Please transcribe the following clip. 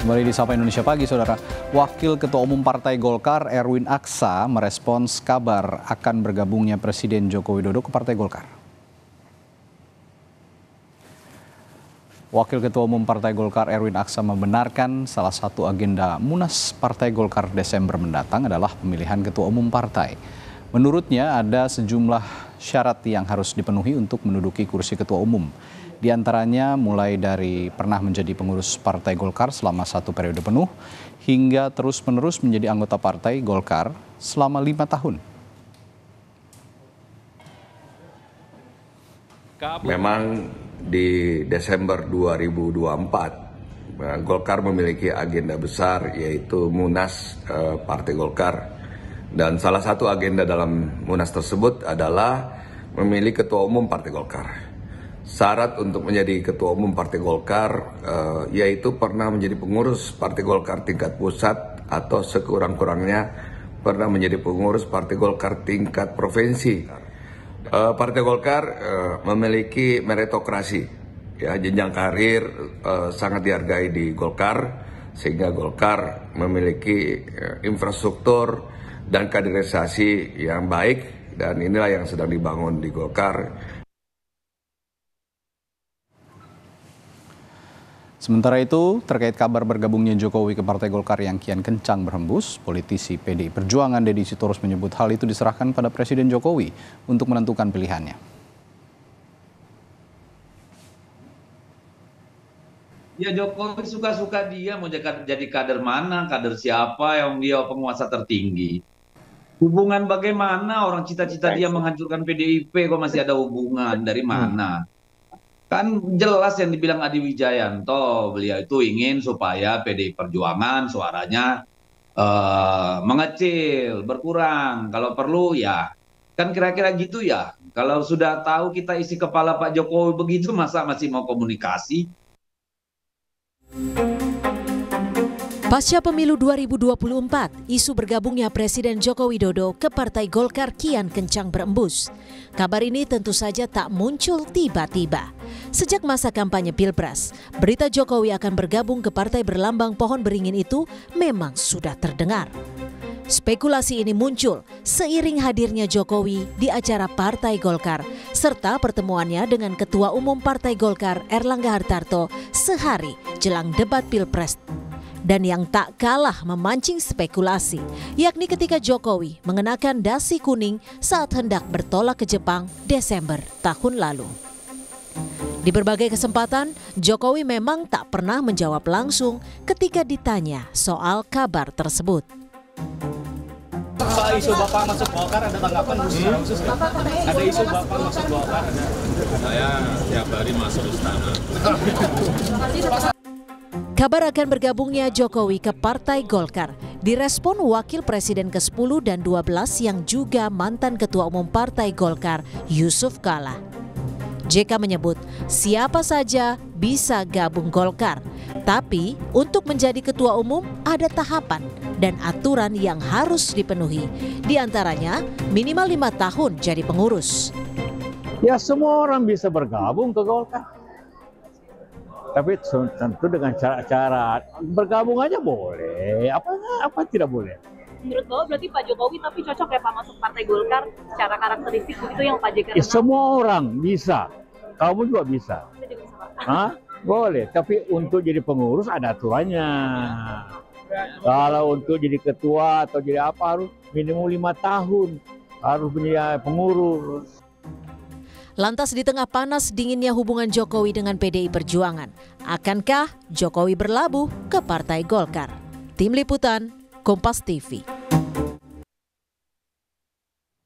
Kembali di Sapa Indonesia Pagi, Saudara. Wakil Ketua Umum Partai Golkar, Erwin Aksa, merespons kabar akan bergabungnya Presiden Joko Widodo ke Partai Golkar. Wakil Ketua Umum Partai Golkar, Erwin Aksa, membenarkan salah satu agenda Munas Partai Golkar Desember mendatang adalah pemilihan Ketua Umum Partai. Menurutnya ada sejumlah syarat yang harus dipenuhi untuk menduduki kursi Ketua Umum. Di antaranya mulai dari pernah menjadi pengurus Partai Golkar selama 1 periode penuh, hingga terus-menerus menjadi anggota Partai Golkar selama 5 tahun. Memang di Desember 2024, Golkar memiliki agenda besar yaitu Munas Partai Golkar. Dan salah satu agenda dalam Munas tersebut adalah memilih Ketua Umum Partai Golkar. Syarat untuk menjadi Ketua Umum Partai Golkar yaitu pernah menjadi pengurus Partai Golkar tingkat pusat atau sekurang-kurangnya pernah menjadi pengurus Partai Golkar tingkat provinsi. Partai Golkar memiliki meritokrasi, ya, jenjang karir sangat dihargai di Golkar, sehingga Golkar memiliki infrastruktur dan kaderisasi yang baik, dan inilah yang sedang dibangun di Golkar. Sementara itu, terkait kabar bergabungnya Jokowi ke Partai Golkar yang kian kencang berhembus, politisi PDI Perjuangan Deddy Sitorus menyebut hal itu diserahkan pada Presiden Jokowi untuk menentukan pilihannya. Ya, Jokowi suka-suka dia mau jadi kader mana, kader siapa yang dia penguasa tertinggi. Hubungan bagaimana orang cita-cita dia menghancurkan PDIP kok masih ada hubungan, dari mana? Kan jelas yang dibilang Adi Wijayanto, beliau itu ingin supaya PDI Perjuangan suaranya mengecil, berkurang. Kalau perlu ya, kan kira-kira gitu ya. Kalau sudah tahu kita isi kepala Pak Jokowi begitu, masa masih mau komunikasi? Pasca pemilu 2024, isu bergabungnya Presiden Joko Widodo ke Partai Golkar kian kencang berembus. Kabar ini tentu saja tak muncul tiba-tiba. Sejak masa kampanye Pilpres, berita Jokowi akan bergabung ke partai berlambang pohon beringin itu memang sudah terdengar. Spekulasi ini muncul seiring hadirnya Jokowi di acara Partai Golkar serta pertemuannya dengan Ketua Umum Partai Golkar Erlangga Hartarto sehari jelang debat Pilpres. Dan yang tak kalah memancing spekulasi, yakni ketika Jokowi mengenakan dasi kuning saat hendak bertolak ke Jepang Desember tahun lalu. Di berbagai kesempatan, Jokowi memang tak pernah menjawab langsung ketika ditanya soal kabar tersebut. Soal isu Bapak masuk Golkar ada tanggapan khusus? Ada isu Bapak masuk Golkar? Saya tiap hari masuk istana. Kabar akan bergabungnya Jokowi ke Partai Golkar direspon Wakil Presiden ke-10 dan 12 yang juga mantan Ketua Umum Partai Golkar, Yusuf Kala. JK menyebut siapa saja bisa gabung Golkar, tapi untuk menjadi Ketua Umum ada tahapan dan aturan yang harus dipenuhi. Di antaranya minimal 5 tahun jadi pengurus. Ya, semua orang bisa bergabung ke Golkar. Tapi tentu dengan cara-cara bergabung aja boleh, apa tidak boleh. Menurut Bapak berarti Pak Jokowi tapi cocok ya Pak masuk Partai Golkar secara karakteristik begitu yang Pak JK? Ya, semua orang bisa, kamu juga bisa. Hah? Boleh, tapi untuk jadi pengurus ada aturannya. Kalau untuk jadi ketua atau jadi apa harus minimum 5 tahun, harus menjadi pengurus. Lantas di tengah panas dinginnya hubungan Jokowi dengan PDI Perjuangan, akankah Jokowi berlabuh ke Partai Golkar? Tim Liputan, Kompas TV.